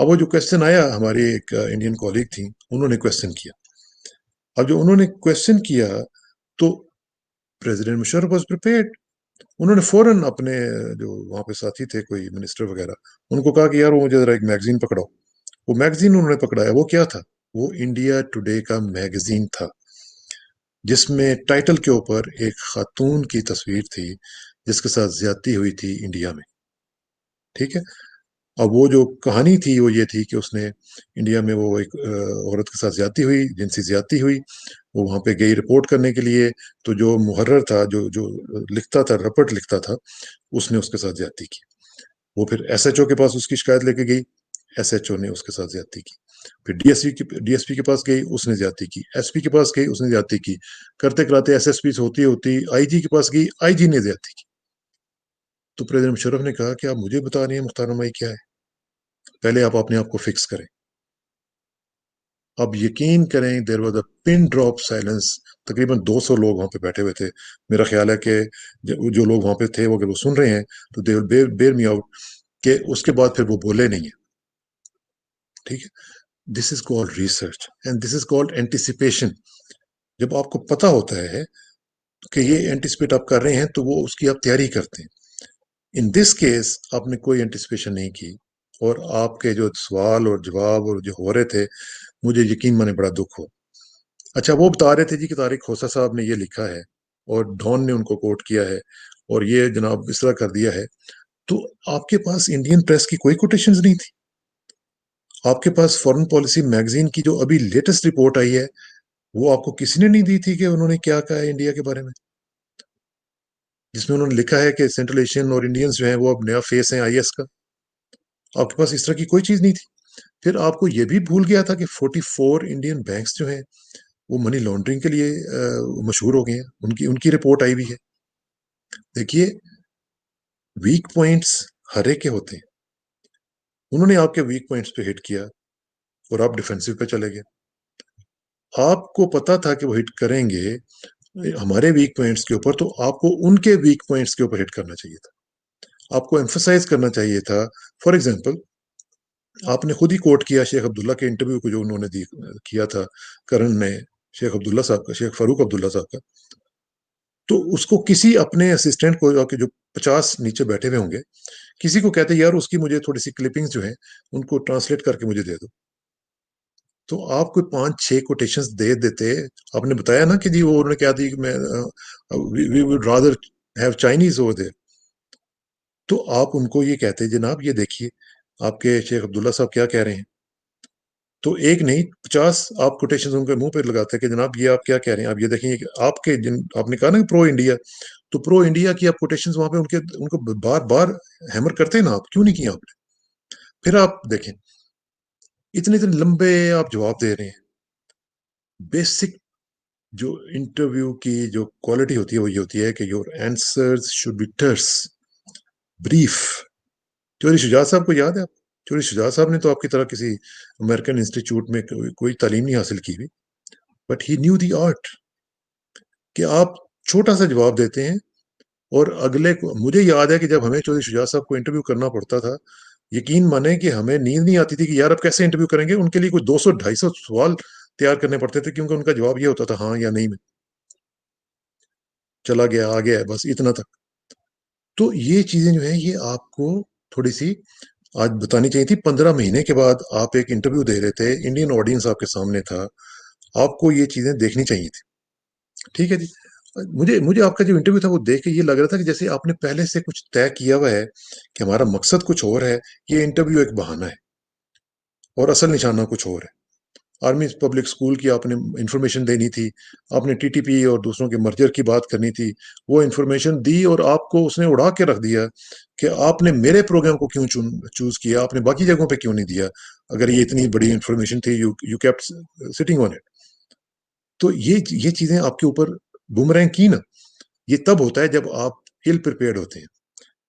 اب وہ جو کوشچن آیا، ہماری ایک انڈین کالیگ تھی، انہوں نے کوشچن کیا. اب جو انہوں نے کوشچن کیا تو پریزیڈنٹ مشرف واز پریپیئرڈ. انہوں نے فوراً اپنے جو وہاں پہ ساتھی تھے کوئی منسٹر وغیرہ، ان کو کہا کہ یار وہ مجھے ذرا ایک میگزین پکڑاؤ. وہ میگزین انہوں نے پکڑایا. وہ کیا تھا؟ وہ انڈیا ٹوڈے کا میگزین تھا، جس میں ٹائٹل کے اوپر ایک خاتون کی تصویر تھی جس کے ساتھ زیادتی ہوئی تھی انڈیا میں. ٹھیک ہے. اب وہ جو کہانی تھی وہ یہ تھی کہ اس نے انڈیا میں وہ ایک عورت کے ساتھ زیادتی ہوئی، جنسی زیادتی ہوئی. وہ وہاں پہ گئی رپورٹ کرنے کے لیے، تو جو محرر تھا، جو لکھتا تھا، رپورٹ لکھتا تھا، اس نے اس کے ساتھ زیادتی کی. وہ پھر ایس ایچ او کے پاس اس کی شکایت لے کے گئی. ایس ایچ او نے اس کے ساتھ زیادتی کی. پھر ڈی ایس پی کے پاس گئی، اس نے زیادتی کی. ایس پی کے پاس گئی، اس نے زیادتی کی. کرتے کراتے ایس ایس پی سے ہوتی ہوتی آئی جی کے پاس گئی، آئی جی نے زیادتی کی. تو پریزیڈنٹ مشرف نے کہا کہ آپ مجھے بتا رہے ہیں محترمہ یہ کیا ہے؟ پہلے آپ اپنے آپ کو فکس کریں. اب یقین کریں، there was a pin drop silence. تقریباً 200 لوگ وہاں پہ بیٹھے ہوئے تھے. میرا خیال ہے کہ جو لوگ وہاں پہ تھے وہ اگر وہ سن رہے ہیں تو دے ول بیئر می آؤٹ کہ اس کے بعد پھر وہ بولے نہیں ہیں. ٹھیک ہے. This is called research and this is called anticipation. جب آپ کو پتا ہوتا ہے کہ یہ اینٹیسپیٹ آپ کر رہے ہیں تو وہ اس کی آپ تیاری کرتے ہیں. ان دس کیس آپ نے کوئی اینٹیسپیشن نہیں کی، اور آپ کے جو سوال اور جواب اور جو ہو رہے تھے، مجھے یقین مانے بڑا دکھ ہو. اچھا، وہ بتا رہے تھے جی کہ طارق کھوسہ صاحب نے یہ لکھا ہے اور ڈان نے ان کو کوٹ کیا ہے اور یہ جناب اس طرح کر دیا ہے. تو آپ کے پاس انڈین پریس کی کوئی کوٹیشنز نہیں تھی؟ آپ کے پاس فارن پالیسی میگزین کی جو ابھی لیٹسٹ رپورٹ آئی ہے وہ آپ کو کسی نے نہیں دی تھی کہ انہوں نے کیا کہا ہے انڈیا کے بارے میں، جس میں انہوں نے لکھا ہے کہ سینٹرل ایشین اور انڈینز جو ہیں وہ اب نیا فیس ہیں آئی ایس کا؟ آپ کے پاس اس طرح کی کوئی چیز نہیں تھی. پھر آپ کو یہ بھی بھول گیا تھا کہ 44 انڈین بینکس جو ہیں وہ منی لانڈرنگ کے لیے مشہور ہو گئے ہیں. ان کی رپورٹ آئی بھی ہے. دیکھیے، ویک پوائنٹس ہر ایک کے ہوتے ہیں. انہوں نے آپ کے ویک پوائنٹس پہ ہٹ کیا اور آپ ڈیفینسو پہ چلے گئے. آپ کو پتا تھا کہ وہ ہٹ کریں گے ہمارے ویک پوائنٹس کے اوپر، تو آپ کو ان کے ویک پوائنٹس کے اوپر ہٹ کرنا چاہیے تھا. آپ کو ایمفسائز کرنا چاہیے تھا. فار ایگزامپل، آپ نے خود ہی کوٹ کیا شیخ عبداللہ کے انٹرویو کو جو انہوں نے کیا تھا کرن نے، شیخ عبداللہ صاحب کا، شیخ فاروق عبداللہ صاحب کا. تو اس کو کسی اپنے اسسٹنٹ کو جو 50 نیچے بیٹھے ہوئے ہوں گے، کسی کو کہتے یار اس کی مجھے تھوڑی سی کلپنگز جو ہیں ان کو ٹرانسلیٹ کر کے مجھے دے دو. تو آپ کو 5-6 کوٹیشنز دے دیتے. آپ نے بتایا نا کہ جی وہ انہوں نے کہا تھی کہ میں we would rather have Chinese over there. تو آپ ان کو یہ کہتے جناب یہ دیکھیے آپ کے شیخ عبداللہ صاحب کیا کہہ رہے ہیں. تو ایک نہیں 50 آپ کوٹیشنز ان کے منہ پہ لگاتے کہ جناب یہ آپ کیا کہہ رہے ہیں. آپ یہ دیکھیں کہ آپ کے آپ نے کہا نا پرو انڈیا، تو پرو انڈیا کی آپ کوٹیشنز وہاں پہ ان کو بار بار ہیمر کرتے نا. آپ کیوں نہیں کیا آپ نے؟ پھر آپ دیکھیں اتنے لمبے آپ جواب دے رہے ہیں. بیسک جو انٹرویو کی جو کوالٹی ہوتی ہے وہ یہ ہوتی ہے کہ your answers should be terse, brief. Chaudhry Shujaat صاحب کو یاد ہے؟ آپ چوری شجاعت صاحب نے تو آپ کی طرح کسی امریکن انسٹیٹیوٹ میں کوئی تعلیم نہیں حاصل کی ہوئی، but he new the art کہ آپ چھوٹا سا جواب دیتے ہیں اور اگلے کو. مجھے یاد ہے کہ جب ہمیں چوری شجاعت صاحب کو انٹرویو کرنا پڑتا تھا، یقین مانیں کہ ہمیں نیند نہیں آتی تھی کہ یار اب کیسے انٹرویو کریں گے. ان کے لیے کوئی 200-250 سوال تیار کرنے پڑتے تھے کیونکہ ان کا جواب یہ ہوتا تھا ہاں یا نہیں میں. چلا گیا، آ گیا، بس اتنا تک. تو یہ چیزیں جو ہیں یہ آپ کو تھوڑی سی آج بتانی چاہیے تھی. 15 مہینے کے بعد آپ ایک انٹرویو دے رہے تھے، انڈین آڈینس آپ کے سامنے تھا، آپ کو یہ چیزیں دیکھنی چاہیے تھی. ٹھیک ہے جی. مجھے آپ کا جو انٹرویو تھا وہ دیکھ کے یہ لگ رہا تھا کہ جیسے آپ نے پہلے سے کچھ طے کیا ہوا ہے کہ ہمارا مقصد کچھ اور ہے، یہ انٹرویو ایک بہانہ ہے اور اصل نشانہ کچھ اور ہے. آرمی پبلک اسکول کی آپ نے انفارمیشن دینی تھی، آپ نے ٹی ٹی پی اور دوسروں کے مرجر کی بات کرنی تھی. وہ انفارمیشن دی اور آپ کو اس نے اڑا کے رکھ دیا کہ آپ نے میرے پروگرام کو کیوں چوز کیا، آپ نے باقی جگہوں پہ کیوں نہیں دیا اگر یہ اتنی بڑی انفارمیشن تھی. You kept sitting on it. تو یہ چیزیں آپ کے اوپر بومرینگ کی نا. یہ تب ہوتا ہے جب آپ ایل پریپیئرڈ ہوتے ہیں.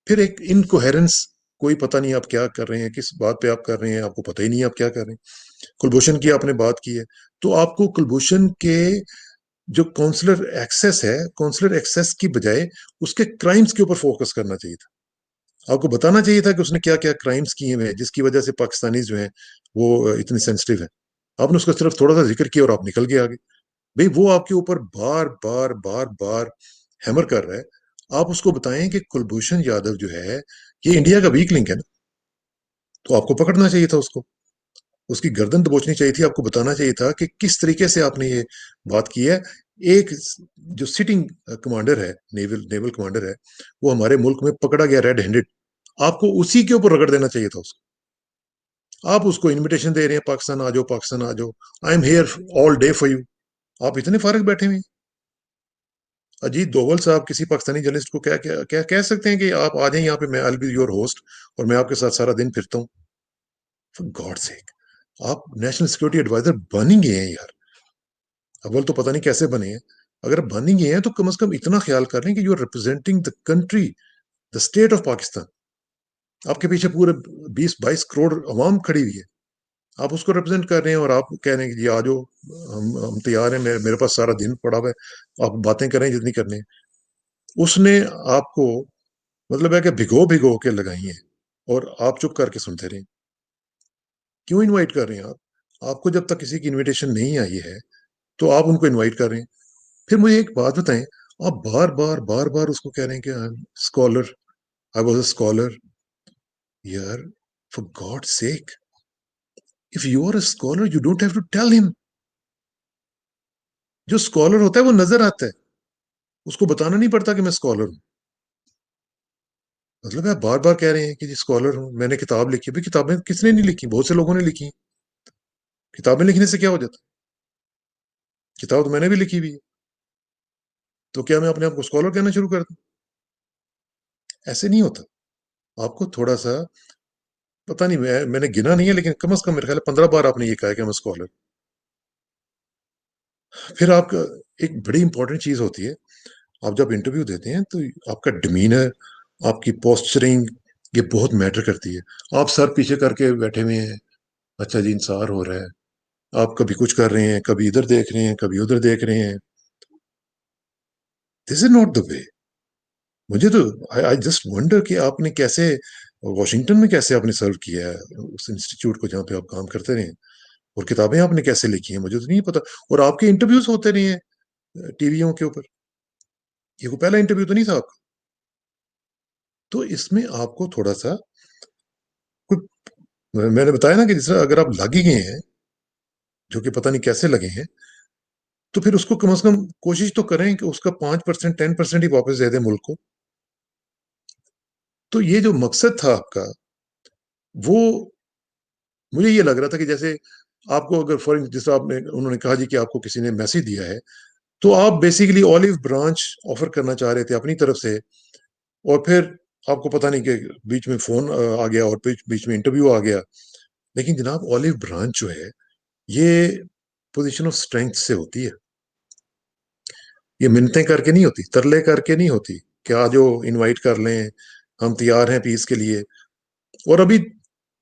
پھر ایک انکوہیرنس، کوئی پتہ نہیں آپ کیا کر رہے ہیں، کس بات پہ آپ کر رہے ہیں، آپ کو پتہ ہی نہیں آپ کیا کر رہے ہیں. کلبھوشن کی آپ نے بات کی ہے، تو آپ کو کلبھوشن کے جو کونسلر ایکسیس ہے، کونسلر ایکسیس کی بجائے اس کے کرائمز کے اوپر فوکس کرنا چاہیے تھا. آپ کو بتانا چاہیے تھا کہ اس نے کیا کیا کرائمز کیے ہوئے ہیں جس کی وجہ سے پاکستانی جو ہیں وہ اتنے سینسٹیو ہیں. آپ نے اس کا صرف تھوڑا سا ذکر کیا اور آپ نکل گئے آگے. بھئی وہ آپ کے اوپر بار بار بار بار ہیمر کر رہا ہے. آپ اس کو بتائیں کہ کلبھوشن یادو جو ہے یہ انڈیا کا ویک لنک ہے نا. تو آپ کو پکڑنا چاہیے تھا اس کو، اس کی گردن دبوچنی چاہیے تھی. آپ کو بتانا چاہیے تھا کہ کس طریقے سے آپ نے یہ بات کی ہے. ایک جو سٹنگ کمانڈر ہے، نیول کمانڈر ہے، وہ ہمارے ملک میں پکڑا گیا ریڈ ہینڈڈ. آپ کو اسی کے اوپر رگڑ دینا چاہیے تھا اس کو. آپ اس کو انویٹیشن دے رہے ہیں پاکستان آ جاؤ، پاکستان آ جاؤ، I am here all day for you. آپ اتنے فارغ بیٹھے ہوئے ہیں. اجیت دوول صاحب کسی پاکستانی جرنلسٹ کو کیا کہہ سکتے ہیں کہ آپ آ جائیں یہاں پہ، میں آئی بی یور ہوسٹ اور میں آپ کے ساتھ سارا دن پھرتا ہوں. فار گاڈ سیک، آپ نیشنل سیکورٹی ایڈوائزر بن ہی گئے ہیں یار. اول تو پتہ نہیں کیسے بنے ہیں. اگر بن ہی گئے ہیں تو کم از کم اتنا خیال کر لیں کہ you are representing the country, the state of Pakistan. آپ کے پیچھے پورے 20-22 کروڑ عوام کھڑی ہوئی ہے. آپ اس کو ریپرزینٹ کر رہے ہیں اور آپ کہہ رہے ہیں کہ جی آ جاؤ، ہم تیار ہیں، میرے پاس سارا دن پڑا ہوا ہے، آپ باتیں کریں جتنی کرنی ہیں. اس نے آپ کو مطلب ہے کہ بھگو بھگو کے لگائی ہیں اور آپ چپ کر کے سنتے رہیں. کیوں انوائٹ کر رہے ہیں آپ کو جب تک کسی کی انویٹیشن نہیں آئی ہے تو آپ ان کو انوائٹ کر رہے ہیں. پھر مجھے ایک بات بتائیں، آپ بار بار بار بار اس کو کہہ رہے ہیں کہ scholar, I was a scholar. یار for God sake, if you are a scholar you don't have to tell him. جو اسکالر ہوتا ہے وہ نظر آتا ہے، اس کو بتانا نہیں پڑتا کہ میں اسکالر ہوں. مطلب آپ بار بار کہہ رہے ہیں کہ جی اسکالر ہوں، میں نے کتاب لکھی. بھائی کتابیں کس نے نہیں لکھی؟ بہت سے لوگوں نے لکھی. کتابیں لکھنے سے کیا ہو جاتا؟ کتاب تو میں نے بھی لکھی ہوئی ہے. تو کیا میں اپنے آپ کو اسکالر کہنا شروع کر دوں؟ ایسے نہیں ہوتا. آپ کو تھوڑا سا پتہ نہیں، میں نے گنا نہیں ہے لیکن کم از کم میرے خیال ہے 15 بار آپ نے یہ کہا کہ میں اسکالر. پھر آپ کا ایک بڑی امپورٹنٹ چیز ہوتی ہے، آپ جب انٹرویو دیتے ہیں تو آپ کا ڈیمینر، آپ کی پوسچرنگ، یہ بہت میٹر کرتی ہے. آپ سر پیچھے کر کے بیٹھے ہوئے ہیں، اچھا جی انصار ہو رہا ہے، آپ کبھی کچھ کر رہے ہیں، کبھی ادھر دیکھ رہے ہیں، کبھی ادھر دیکھ رہے ہیں. دس از ناٹ دا وے. مجھے تو آئی جسٹ ونڈر کہ آپ نے کیسے واشنگٹن میں کیسے آپ نے سرو کیا ہے اس انسٹیٹیوٹ کو جہاں پہ آپ کام کرتے رہے ہیں، اور کتابیں آپ نے کیسے لکھی ہیں مجھے تو نہیں پتا. اور آپ کے انٹرویوز ہوتے رہے ہیں ٹی ویوں کے اوپر. یہ کوئی پہلا انٹرویو تو نہیں تھا آپ کا. تو اس میں آپ کو تھوڑا سا میں نے بتایا نا کہ جس طرح اگر آپ لگ ہی گئے ہیں، جو کہ پتہ نہیں کیسے لگے ہیں، تو پھر اس کو کم از کم کوشش تو کریں کہ اس کا 5% 10% ہی واپس دے دیں ملک کو. تو یہ جو مقصد تھا آپ کا، وہ مجھے یہ لگ رہا تھا کہ جیسے آپ کو اگر فار جس طرح انہوں نے کہا جی کہ آپ کو کسی نے میسج دیا ہے، تو آپ بیسیکلی اولیو برانچ آفر کرنا چاہ رہے تھے اپنی طرف سے، اور پھر آپ کو پتہ نہیں کہ بیچ میں فون آ گیا اور بیچ میں انٹرویو آ گیا. لیکن جناب اولیو برانچ جو ہے یہ پوزیشن آف اسٹرینتھ سے ہوتی ہے. یہ منتیں کر کے نہیں ہوتی، ترلے کر کے نہیں ہوتی کہ آ جو انوائٹ کر لیں، ہم تیار ہیں پیس کے لیے. اور ابھی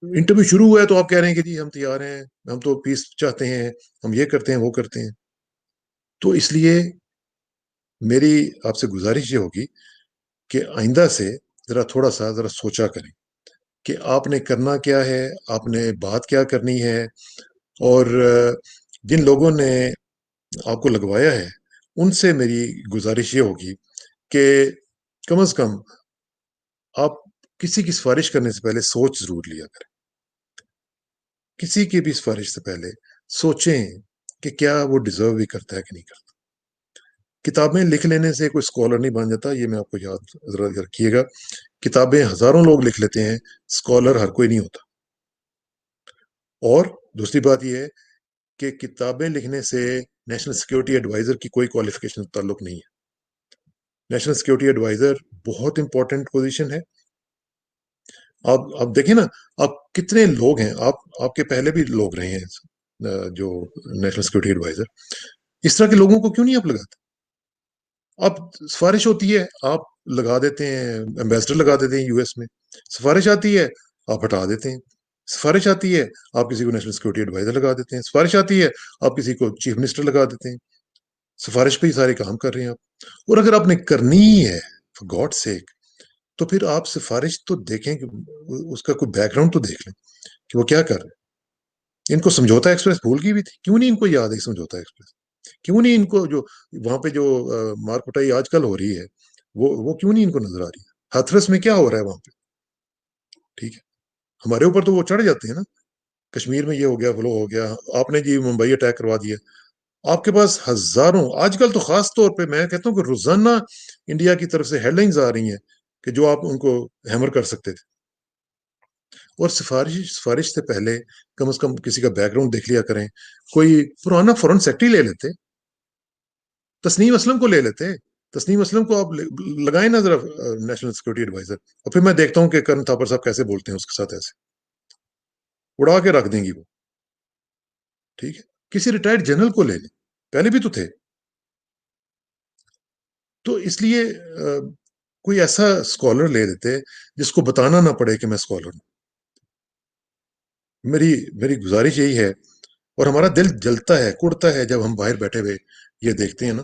انٹرویو شروع ہوا ہے تو آپ کہہ رہے ہیں کہ جی ہم تیار ہیں، ہم تو پیس چاہتے ہیں، ہم یہ کرتے ہیں وہ کرتے ہیں. تو اس لیے میری آپ سے گزارش یہ ہوگی کہ آئندہ سے تھوڑا سا سوچا کریں کہ آپ نے کرنا کیا ہے، آپ نے بات کیا کرنی ہے. اور جن لوگوں نے آپ کو لگوایا ہے ان سے میری گزارش یہ ہوگی کہ کم از کم آپ کسی کی سفارش کرنے سے پہلے سوچ ضرور لیا کریں. کسی کی بھی سفارش سے پہلے سوچیں کہ کیا وہ ڈیزرو بھی کرتا ہے کہ نہیں کرتا. کتابیں لکھ لینے سے کوئی اسکالر نہیں بن جاتا، یہ میں آپ کو یاد ذرا رکھیے گا. کتابیں ہزاروں لوگ لکھ لیتے ہیں، اسکالر ہر کوئی نہیں ہوتا. اور دوسری بات یہ ہے کہ کتابیں لکھنے سے نیشنل سیکورٹی ایڈوائزر کی کوئی کوالیفیکیشن تعلق نہیں ہے. نیشنل سیکورٹی ایڈوائزر بہت امپورٹنٹ پوزیشن ہے. آپ دیکھیں نا، آپ کتنے لوگ ہیں، آپ کے پہلے بھی لوگ رہے ہیں جو نیشنل سیکورٹی ایڈوائزر. اس طرح کے لوگوں کو کیوں نہیں آپ لگاتے؟ آپ سفارش ہوتی ہے آپ لگا دیتے ہیں، ایمبیسڈر لگا دیتے ہیں یو ایس میں. سفارش آتی ہے آپ ہٹا دیتے ہیں. سفارش آتی ہے آپ کسی کو نیشنل سیکورٹی ایڈوائزر لگا دیتے ہیں. سفارش آتی ہے آپ کسی کو چیف منسٹر لگا دیتے ہیں. سفارش پہ ہی سارے کام کر رہے ہیں آپ. اور اگر آپ نے کرنی ہی ہے فار گاڈ سیک تو پھر آپ سفارش تو دیکھیں کہ اس کا کوئی بیک گراؤنڈ تو دیکھ لیں کہ وہ کیا کر رہے ہیں. ان کو سمجھوتا ایکسپریس بھول گئی بھی تھی، کیوں نہیں ان کو یاد ہے سمجھوتا ایکسپریس؟ کیوں نہیں ان کو جو وہاں پہ جو مار کٹائی آج کل ہو رہی ہے وہ کیوں نہیں ان کو نظر آ رہی ہے؟ ہتھرس میں کیا ہو رہا ہے وہاں پہ؟ ٹھیک ہے، ہمارے اوپر تو وہ چڑھ جاتے ہیں نا، کشمیر میں یہ ہو گیا، فلو ہو گیا، آپ نے جی ممبئی اٹیک کروا دیا. آپ کے پاس ہزاروں، آج کل تو خاص طور پہ میں کہتا ہوں کہ روزانہ انڈیا کی طرف سے ہیڈ لائنز آ رہی ہیں کہ جو آپ ان کو ہیمر کر سکتے تھے. اور سفارش سے پہلے کم از کم کسی کا بیک گراؤنڈ دیکھ لیا کریں. کوئی پرانا فورن سیکٹری لے لیتے، تسنیم اسلم کو لے لیتے. تسنیم اسلم کو آپ لگائیں نا ذرا نیشنل سیکورٹی ایڈوائزر، اور پھر میں دیکھتا ہوں کہ کرن تھاپر صاحب کیسے بولتے ہیں اس کے ساتھ، ایسے اڑا کے رکھ دیں گی وہ. ٹھیک ہے، کسی ریٹائرڈ جنرل کو لے لیں، پہلے بھی تو تھے. تو اس لیے کوئی ایسا اسکالر لے لیتے جس کو بتانا نہ پڑے کہ میں اسکالر ہوں. میری گزارش یہی ہے. اور ہمارا دل جلتا ہے، کڑتا ہے جب ہم باہر بیٹھے ہوئے یہ دیکھتے ہیں نا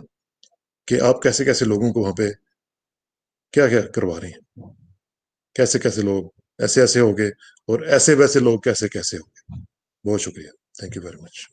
کہ آپ کیسے کیسے لوگوں کو وہاں پہ کیا کیا کروا رہے ہیں، کیسے کیسے لوگ ایسے ایسے ہو گئے، اور ایسے ویسے لوگ کیسے کیسے ہو گئے. بہت شکریہ، تھینک یو ویری مچ.